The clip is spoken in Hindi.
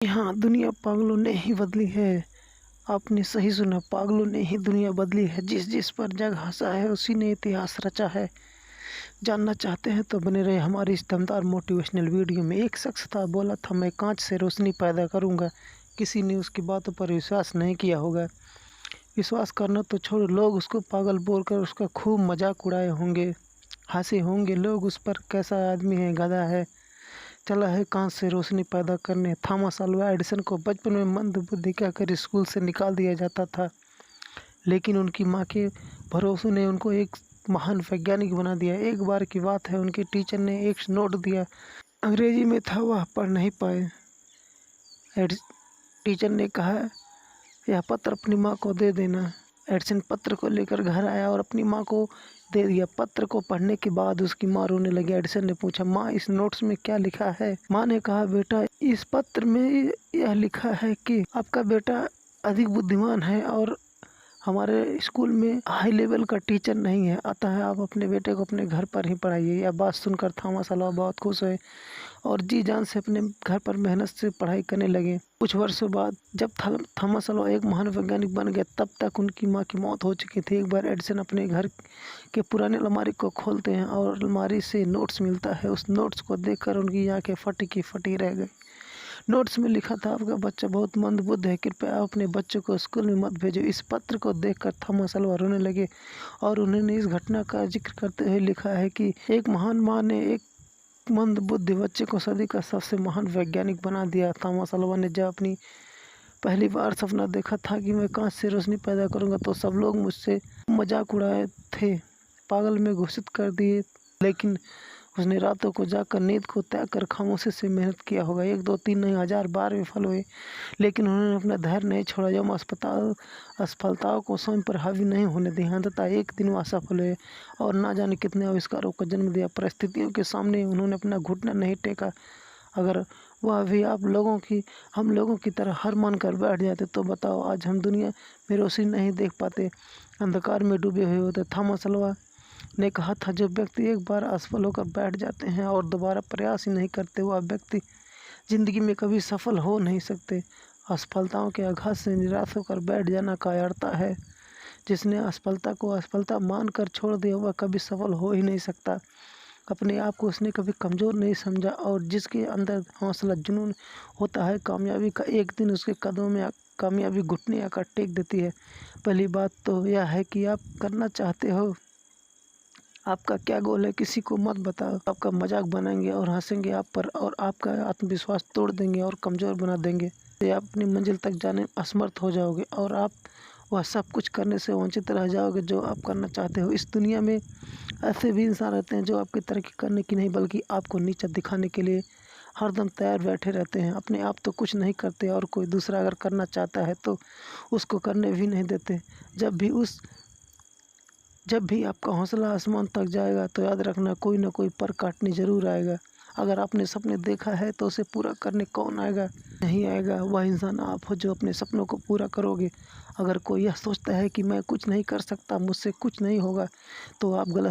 हाँ, दुनिया पागलों ने ही बदली है। आपने सही सुना, पागलों ने ही दुनिया बदली है। जिस जिस पर जग हँसा है उसी ने इतिहास रचा है। जानना चाहते हैं तो बने रहे हमारी इस दमदार मोटिवेशनल वीडियो में। एक शख्स था, बोला था मैं कांच से रोशनी पैदा करूंगा। किसी ने उसकी बातों पर विश्वास नहीं किया होगा। विश्वास करना तो छोड़ो, लोग उसको पागल बोलकर उसका खूब मजाक उड़ाए होंगे, हंसे होंगे लोग उस पर। कैसा आदमी है, गधा है, चला है कांच से रोशनी पैदा करने। थॉमस अल्वा एडिसन को बचपन में मंदबुद्धि कहकर स्कूल से निकाल दिया जाता था, लेकिन उनकी माँ के भरोसे ने उनको एक महान वैज्ञानिक बना दिया। एक बार की बात है, उनके टीचर ने एक नोट दिया, अंग्रेजी में था, वह पढ़ नहीं पाए। टीचर ने कहा, यह पत्र अपनी माँ को दे देना। एडिसन पत्र को लेकर घर आया और अपनी माँ को दे दिया। पत्र को पढ़ने के बाद उसकी माँ रोने लगी। एडिसन ने पूछा, माँ इस नोट्स में क्या लिखा है? माँ ने कहा, बेटा इस पत्र में यह लिखा है कि आपका बेटा अधिक बुद्धिमान है और हमारे स्कूल में हाई लेवल का टीचर नहीं है, अतः आप अपने बेटे को अपने घर पर ही पढ़ाइए। यह बात सुनकर थॉमस अल्वा बहुत खुश हुए और जी जान से अपने घर पर मेहनत से पढ़ाई करने लगे। कुछ वर्षों बाद जब थॉमस अल्वा एक महान वैज्ञानिक बन गए, तब तक उनकी माँ की मौत हो चुकी थी। एक बार एडिसन अपने घर के पुराने अलमारी को खोलते हैं और अलमारी से नोट्स मिलता है। उस नोट्स को देखकर उनकी आंखें फटी की फटी रह गई। नोट्स में लिखा था, आपका बच्चा बहुत मंदबुद्ध है, कृपया आप अपने बच्चों को स्कूल में मत भेजो। इस पत्र को देखकर थॉमस अल्वा रोने लगे और उन्होंने इस घटना का जिक्र करते हुए लिखा है कि एक महान माँ ने एक मंदबुद्धि बच्चे को सदी का सबसे महान वैज्ञानिक बना दिया। थॉमस अल्वा ने जब अपनी पहली बार सपना देखा था कि मैं कांच से रोशनी पैदा करूंगा, तो सब लोग मुझसे मजाक उड़ाए थे, पागल में घोषित कर दिए। लेकिन उसने रातों को जाकर नींद को त्याग कर खामोशी से मेहनत किया होगा। 1 2 3 नहीं, 1000 बार विफल हुए, लेकिन उन्होंने अपना धैर्य नहीं छोड़ा। जब असफलताओं को स्वयं पर हावी नहीं होने दिया, अंततः एक दिन वह सफल हुए और ना जाने कितने आविष्कारों को जन्म दिया। परिस्थितियों के सामने उन्होंने अपना घुटना नहीं टेका। अगर वह भी हम लोगों की तरह हार मान कर बैठ जाते, तो बताओ आज हम दुनिया में रोशनी नहीं देख पाते, अंधकार में डूबे हुए होते। थॉमस अल्वा ने कहा था, जो व्यक्ति एक बार असफल होकर बैठ जाते हैं और दोबारा प्रयास ही नहीं करते, वह व्यक्ति जिंदगी में कभी सफल हो नहीं सकते। असफलताओं के आघात से निराश होकर बैठ जाना कायरता है। जिसने असफलता को असफलता मानकर छोड़ दिया, वह कभी सफल हो ही नहीं सकता। अपने आप को उसने कभी कमज़ोर नहीं समझा और जिसके अंदर हौसला जुनून होता है, कामयाबी का एक दिन उसके कदमों में कामयाबी घुटने आकर टेक देती है। पहली बात तो यह है कि आप करना चाहते हो, आपका क्या गोल है, किसी को मत बताओ। आपका मजाक बनाएंगे और हंसेंगे आप पर और आपका आत्मविश्वास तोड़ देंगे और कमज़ोर बना देंगे। तो आप अपनी मंजिल तक जाने में असमर्थ हो जाओगे और आप वह सब कुछ करने से वंचित रह जाओगे जो आप करना चाहते हो। इस दुनिया में ऐसे भी इंसान रहते हैं जो आपकी तरक्की करने की नहीं बल्कि आपको नीचा दिखाने के लिए हरदम तैयार बैठे रहते हैं। अपने आप तो कुछ नहीं करते और कोई दूसरा अगर करना चाहता है तो उसको करने भी नहीं देते। जब भी आपका हौसला आसमान तक जाएगा, तो याद रखना कोई ना कोई पर काटने ज़रूर आएगा। अगर आपने सपने देखा है तो उसे पूरा करने कौन आएगा? नहीं आएगा, वह इंसान आप हो जो अपने सपनों को पूरा करोगे। अगर कोई यह सोचता है कि मैं कुछ नहीं कर सकता, मुझसे कुछ नहीं होगा, तो आप गलत